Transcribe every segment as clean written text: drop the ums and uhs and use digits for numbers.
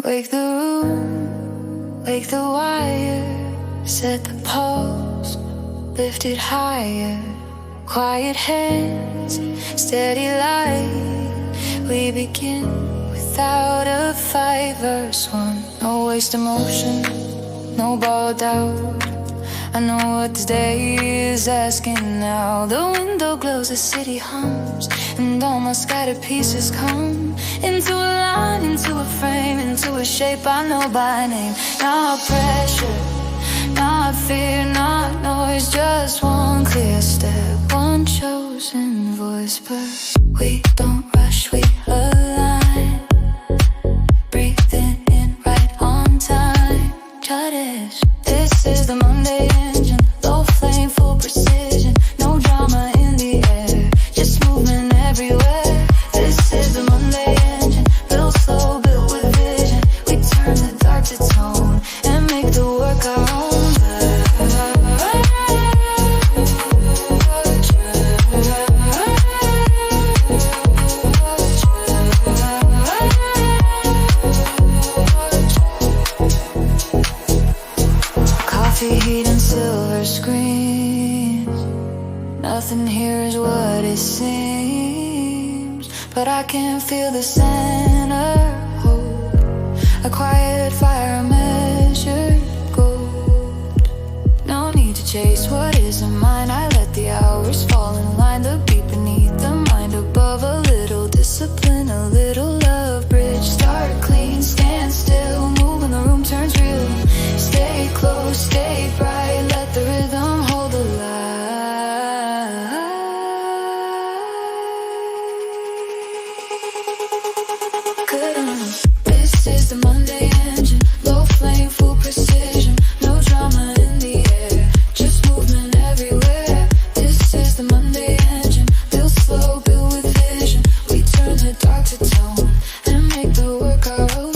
Wake the room, wake the wire, set the pulse, lift it higher. Quiet hands, steady light. We begin without a fight. Verse 1. No waste emotion, no borrowed doubt. I know what this day is asking now. The window glows, the city hums, and all my scattered pieces come into a line, into a frame, into a shape I know by name. Not pressure, not fear, not noise, just one clear step, one chosen voice. But we don't rush, we align, breathing in right on time. Judge, this is the Monday engine, low flame, full precision, no drama in the air, just movement everywhere. This is the Monday engine, built slow, built with vision. We turn the dark to tone and make the work our own. Heat and silver screens. Nothing here is what it seems, but I can feel the center hold. A quiet fire, a measured gold. No need to chase what isn't mine. I let the hours fall in line. The beat beneath the mind above. A little discipline, a little love. Bridge, start clean, stand still. Move when the room turns real. Stay close, stay bright, let the rhythm hold the light. Good enough. This is the Monday engine, low flame, full precision, no drama in the air, just movement everywhere. This is the Monday engine, built slow, built with vision. We turn the dark to tone and make the work our own.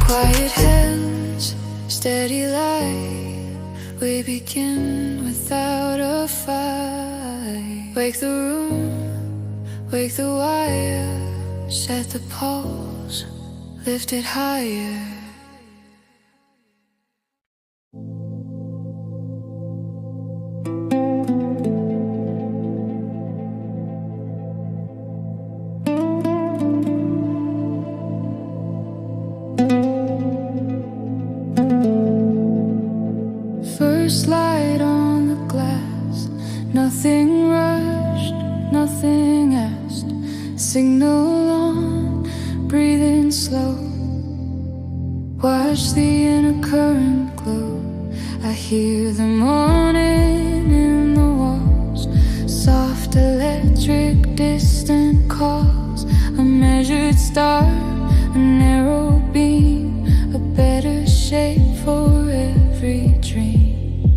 Quiet hands, steady light. We begin without a fight. Wake the room, wake the wire, set the pulse, lift it higher. First light on the glass, nothing rushed, nothing asked. Signal on, breathing slow. Watch the inner current glow. I hear the morning in the walls, soft electric, distant calls. A measured star, a narrow beam, a better shape for every dream.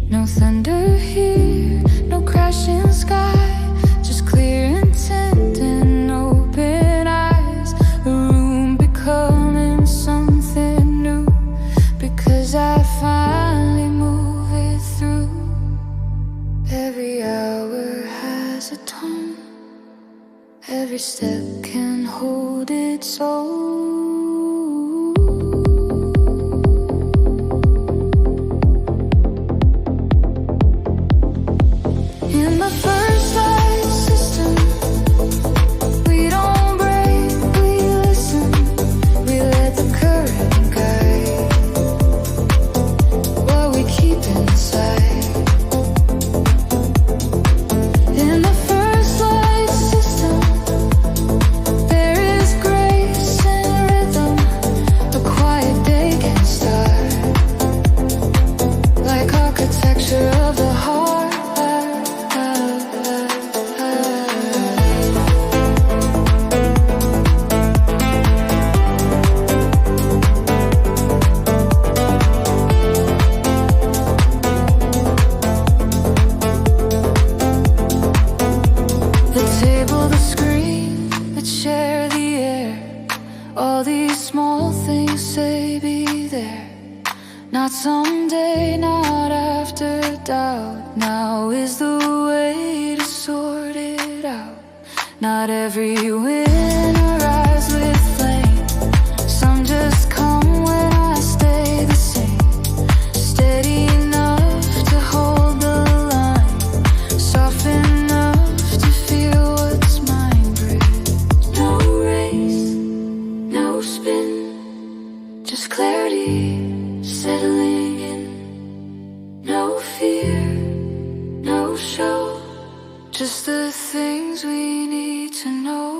No thunder here, no crashing sky, just clear intent and open eyes. A room becoming something new, because I finally move it through. Every hour has a tone, every step can hold its soul. Not someday, not after doubt. Now is the way to sort it out. Not every winter rise with flame. Some just come when I stay the same. Steady enough to hold the line, soft enough to feel what's mine. Breathe. No race, no spin, just clarity settling in. No fear, no show, just the things we need to know.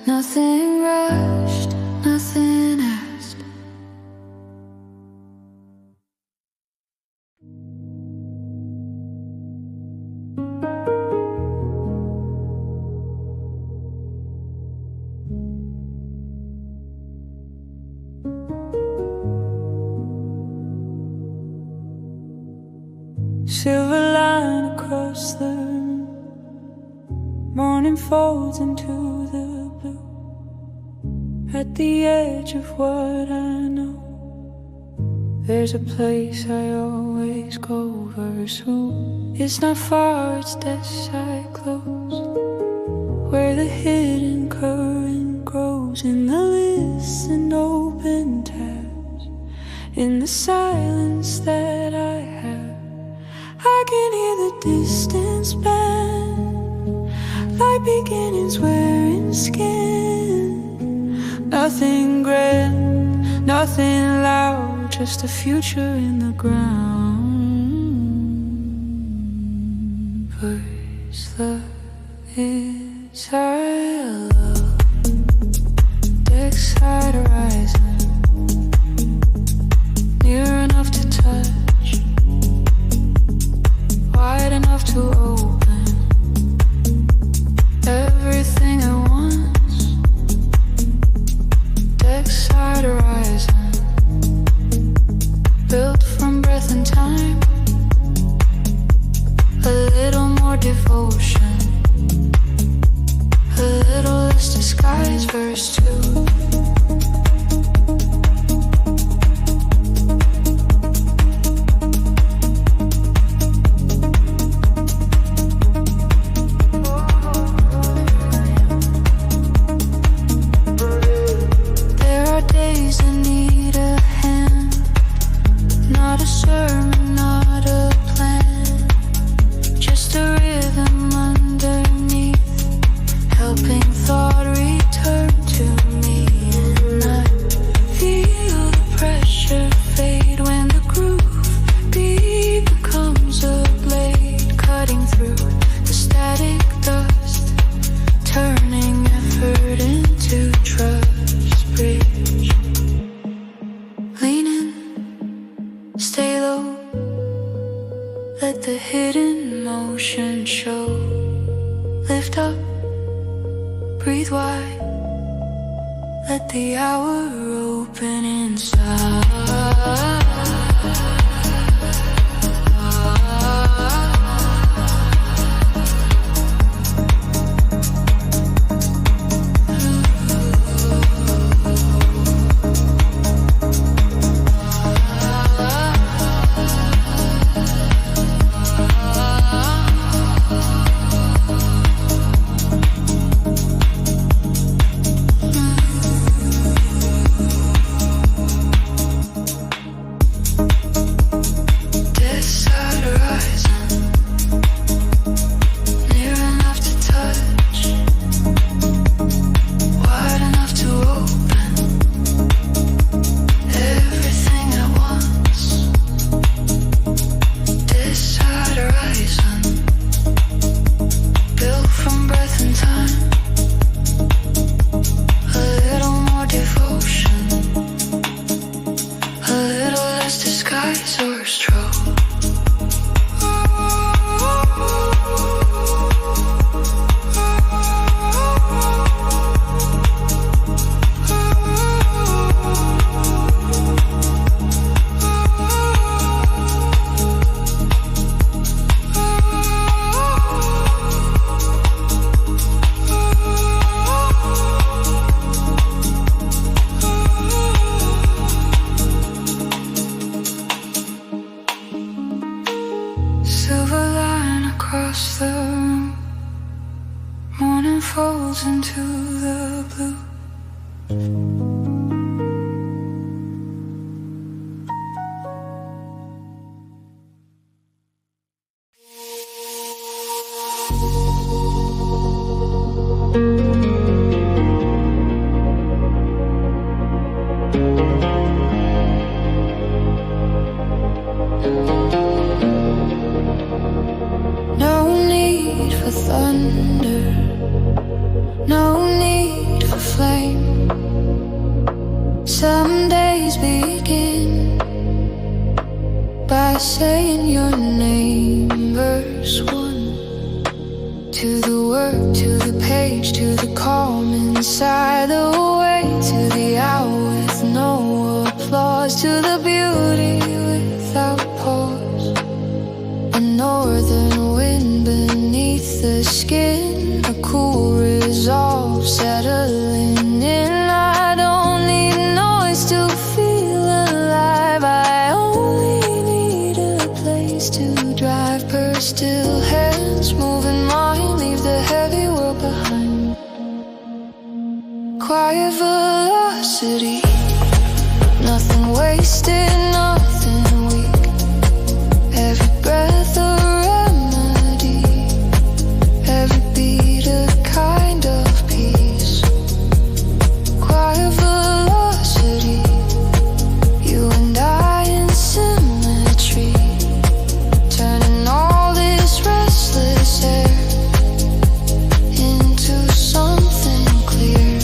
Nothing rushed, nothing asked. Silver line across the room. Morning folds into the blue. At the edge of what I know, there's a place I always go. Verse who? It's not far, it's Deskside close, where the hidden current grows. In the lists and open tabs, in the silence that I have, I can hear the distance bend, like beginnings wearing skin. Nothing grand, nothing loud, just a future in the ground. First love is our love. Deskside Horizon, near enough to touch, wide enough to open everything at once. Deskside Horizon, built from breath and time, a little more devotion, a little less disguise. Verse 2. Let the hidden motion show. Lift up, breathe wide, let the hour open inside. control. Silver line across the room, morning falls into the blue. No need for thunder, no need for flame. Some days begin by saying your name. Verse 1. To the work, to the page, to the calm inside the way, to the hour with no applause, to the beauty without pause. A northern wind beneath the skin, a cool resolve settling in. I don't need noise to feel alive. I only need a place to drive. Purse still, hands moving mine, leave the heavy world behind. Quiet velocity, nothing wasted, nothing weak. Every breath a remedy, every beat a kind of peace. Quiet velocity, you and I in symmetry, turning all this restless air into something clear.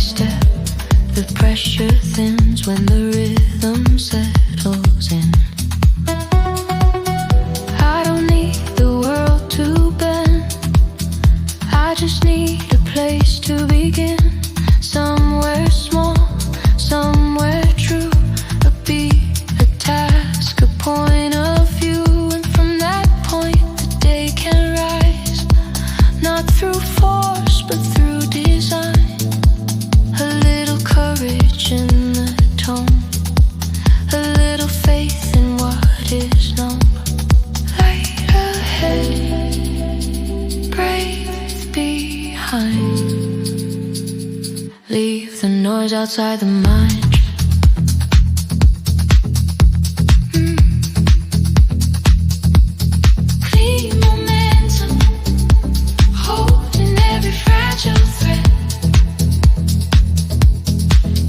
step, the pressure thins when the rhythm settles in. I don't need the world to bend, I just need a place to begin. Somewhere small, somewhere true, a beat, a task, a point of view. And from that point the day can rise, not through force but through design. A little courage in the tone, a little faith in what is known. Light ahead, brave behind, leave the noise outside the mind. Clean momentum, holding every fragile thread.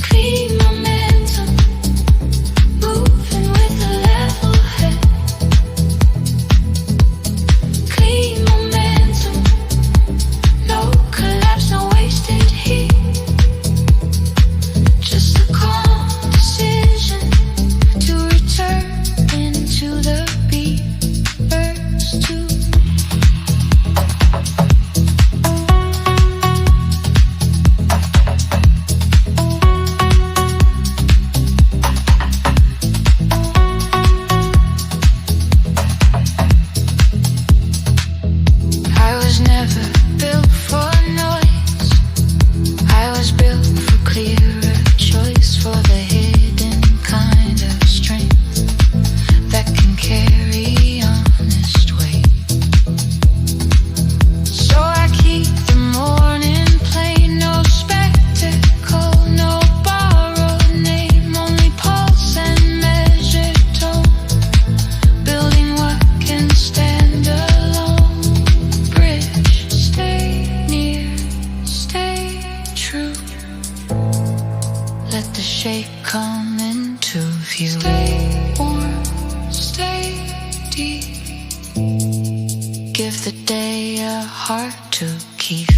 Clean momentum, moving with a level head. Clean momentum, no collapse, no wasted heat. Just a calm decision to return into the beat. Verse 2. I was never built for noise, I was built for clearer choice, for the hidden kind of strength that can carry honest weight. So I keep the morning plain, no spectacle, no borrowed name, only pulse and measured tone, building what can stand alone. Bridge, stay near, stay true, let the shape come into view. Stay warm, stay deep, give the day a heart to keep.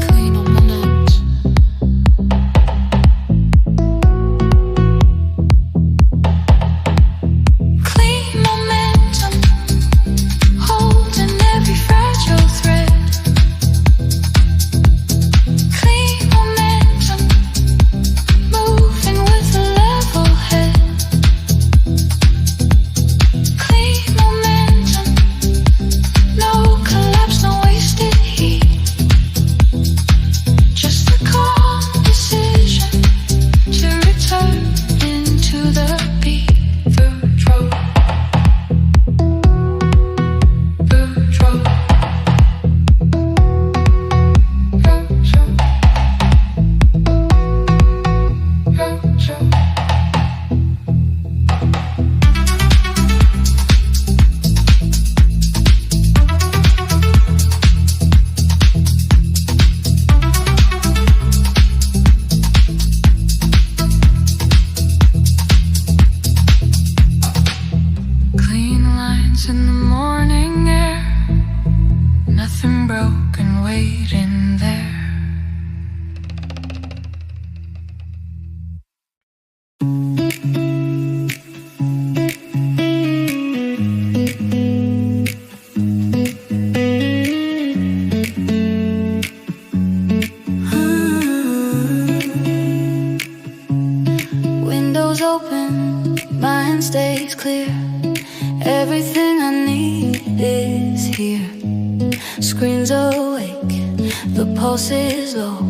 Clean on the nuts. Clean momentum, holding every fragile thread. Clean momentum, moving with a level head. Clean momentum, no collapse, no wasted heat. Just a calm decision to return into the beat. Virtual, virtual, virtual, virtual. Clean lines in the morning air, nothing broken waiting there. Windows open, mind stays clear. Everything I need is here. Screens awake, the pulse is low.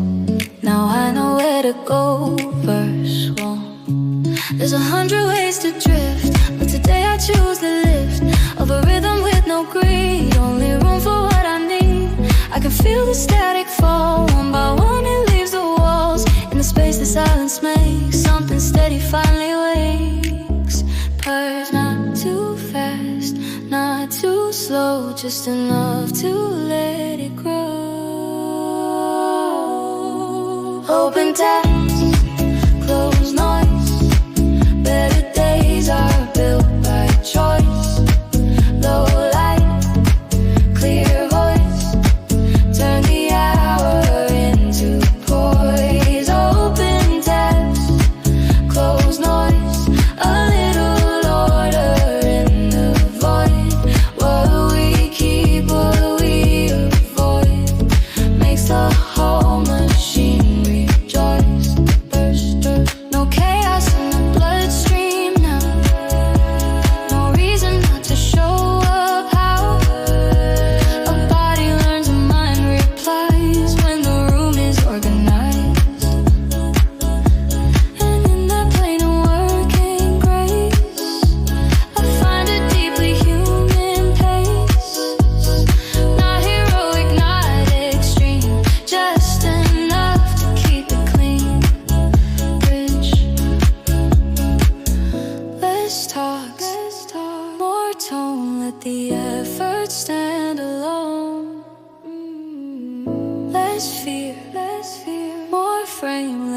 Now I know where to go. Verse 1. There's 100 ways to drift, but today I choose the lift of a rhythm with no greed. Only room for what I need. I can feel the static fall. One by one it leaves the walls. In the space the silence makes, something steady finally wakes. Purrs not too fast, not too slow, just enough to let it grow. Open tabs, close noise. Better days are built by choice. Low light,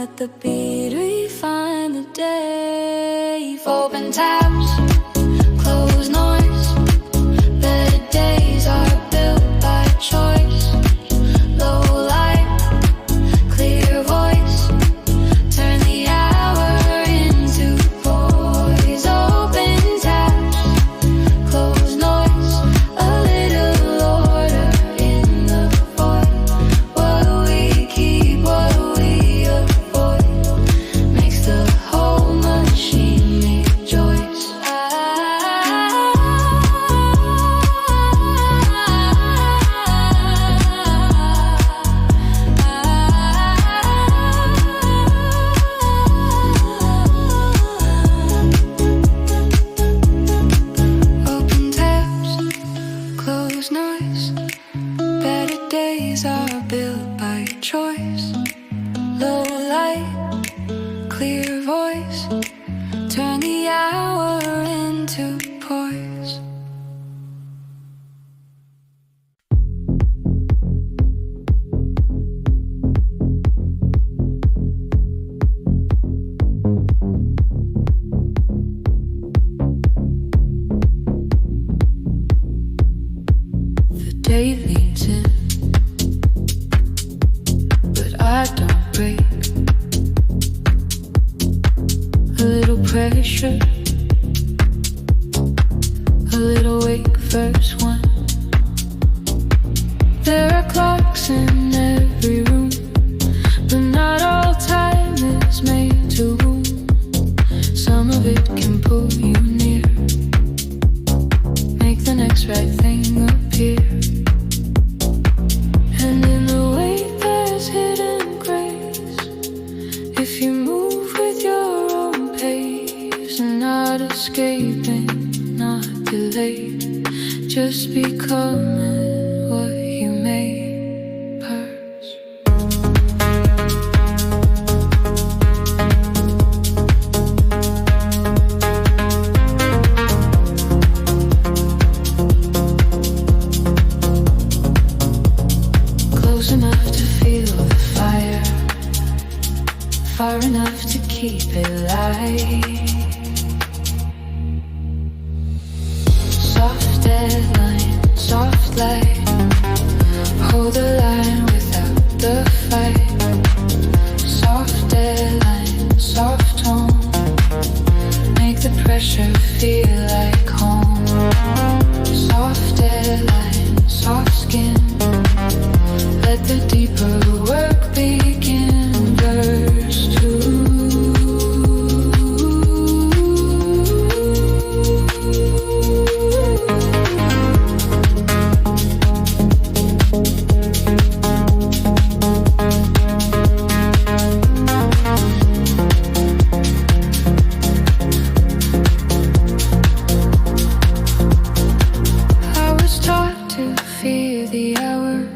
Let the beat refine the day. Open tabs, close noise. Better days are built by choice. Low light, clear voice. Turn the hour into poise. Open tabs, close noise. A little order in the void. What we keep, what we avoid, makes the whole machine rejoice. Open tabs, close noise. Better days are built by choice. Low light, clear voice. Turn the hour into poise. The day leans in, but I don't break. A little pressure, a little wake, first one. There are clocks in every room, but not all time is made to wound. Some of it can pull you near, make the next right thing appear. And in the wait there's hidden grace. If you move with your own pace, not escaping, not delayed, just becoming what you made purse. Close enough to feel the fire, far enough to keep it light. Soft deadline, soft light. Hold the line without the fight. Soft deadline, soft tone. Make the pressure feel like home. Soft deadline, soft skin. Let the deeper work begin. Verse 2. I was taught to fear the hour,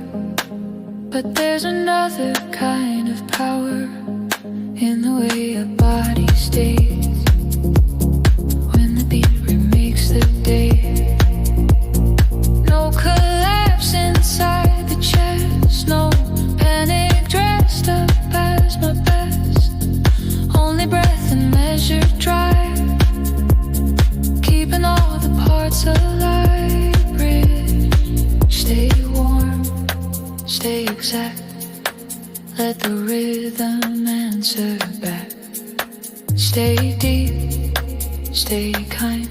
but there's another kind of power in the way a body stays when the beat remakes the day. No collapse inside the chest, no panic dressed up as my best. Only breath and measured drive, keeping all the parts alive. Bridge, stay warm, stay exact. Let the rhythm answer back. Stay deep, stay kind.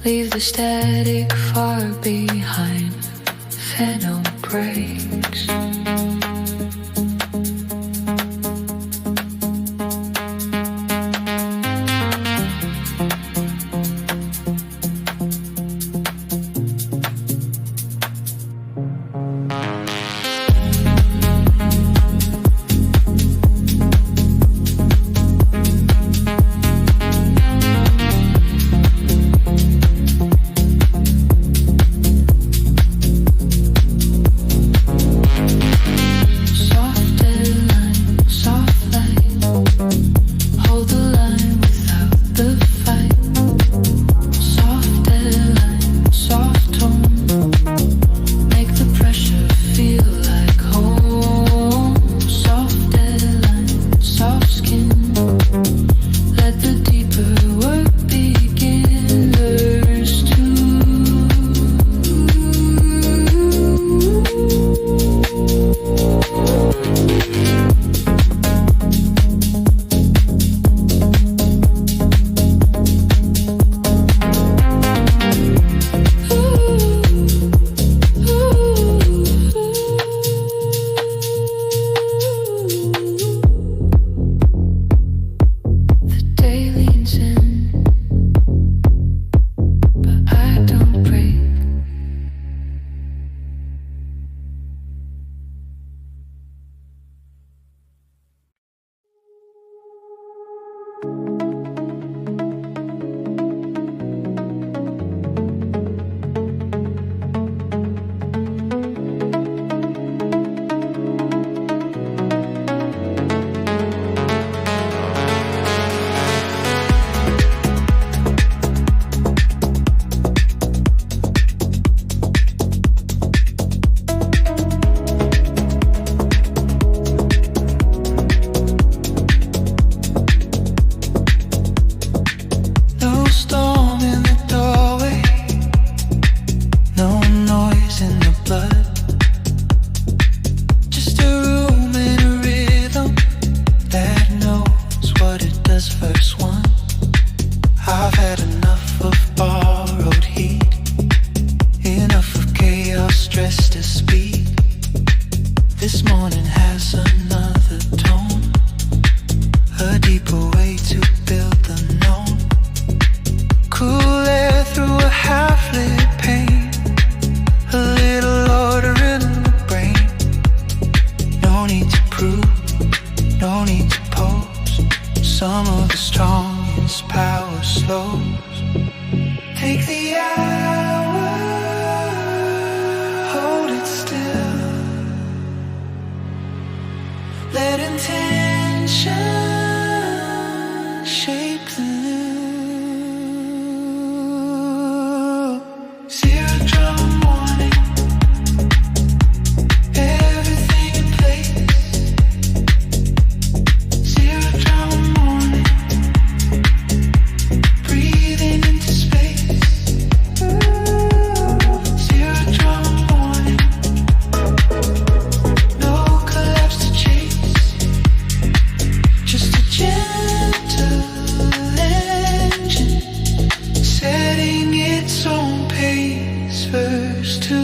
Leave the static far behind. Fennel breaks. blood. Just a room and a rhythm that knows what it does first one. I've had enough of borrowed heat, enough of chaos dressed as speed. This morning has another tone, a deeper way to build the known. Cool air through a half-lit pane, a little order in the brain. No need to prove, no need to pose. Some of the strongest power slows. Take the hour, hold it still. Let intention shape the new. Zero drama morning, everything in place. Zero drama morning, breathing into space. Zero drama morning, no collapse to chase. Just a gentle engine, setting its own pace. Verse 2.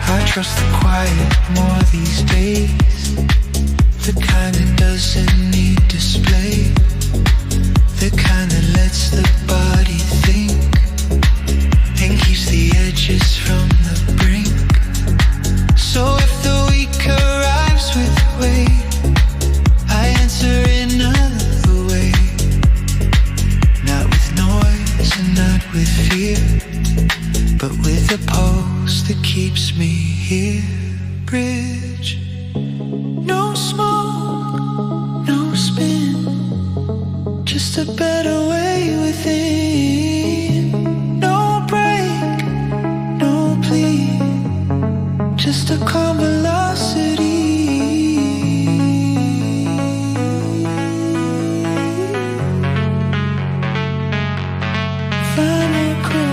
I trust the quiet more these days, the kind that doesn't need display, the kind that lets the body think and keeps the edges from the brink. So if the week arrives with weight, I answer another way. Not with noise and not with fear, but with a pulse that keeps me here. Bridge, no smoke, no spin, just a better way within. No break, no plea, just a calm velocity. Final call.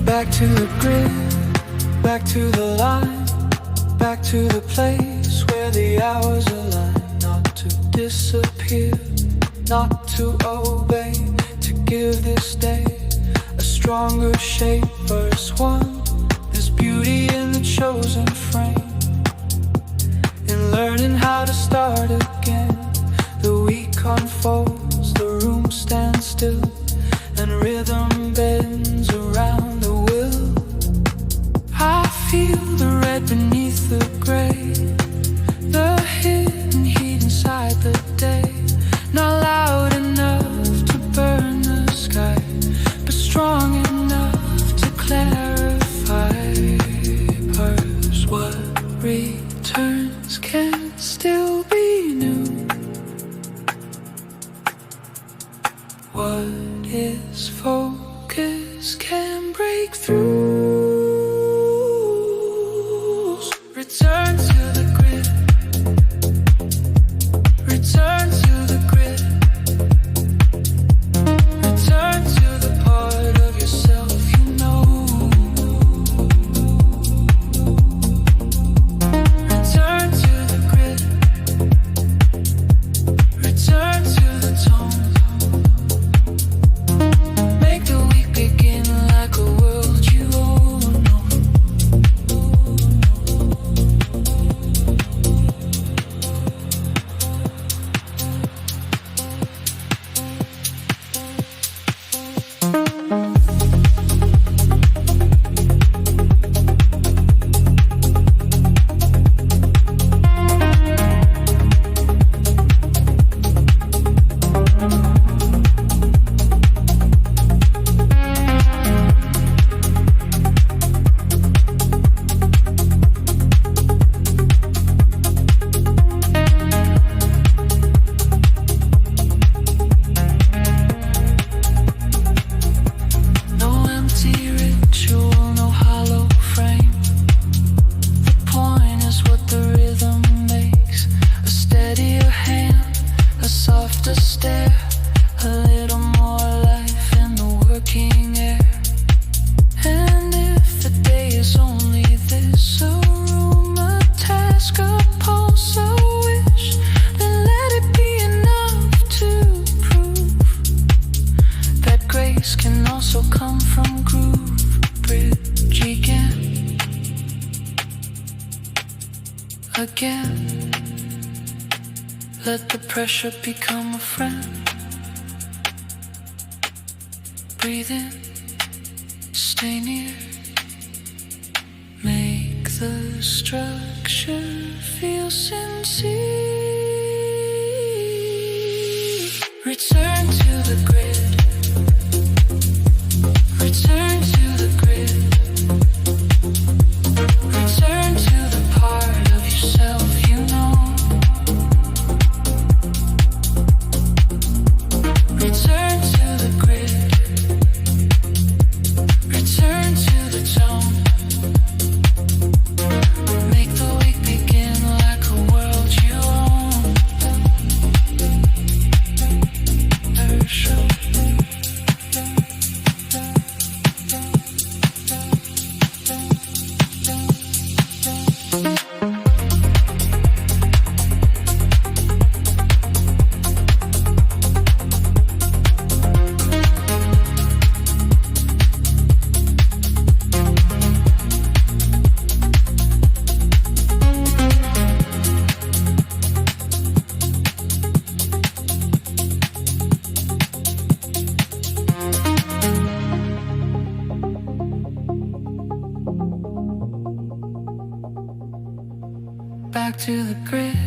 Back to the grid, back to the line, back to the place where the hours align. Not to disappear, not to obey, to give this day a stronger shape. Verse 1, there's beauty in the chosen frame, in learning how to start again. The week unfolds, the room stands still, and rhythm bends around the will. I feel the red beneath the gray, the hidden heat inside the day. Not loud enough to burn the sky, but strong enough to clarify. Purse what returns can still be new. What is focus can break through. Return to the grid. Return to the grid. Return to the part of yourself you know. Return to the grid. Return to the tone. Make the week begin like a world you own. Again, let the pressure become a friend. Breathe in, stay near. Make the structure feel sincere. Return to the grid. Return to the grid. Return to the part of yourself you know. Return to the grid. Return to the tone. Make the week begin like a world you own. Back to the grid,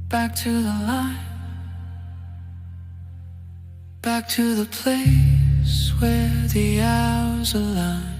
back to the line, back to the place where the hours align.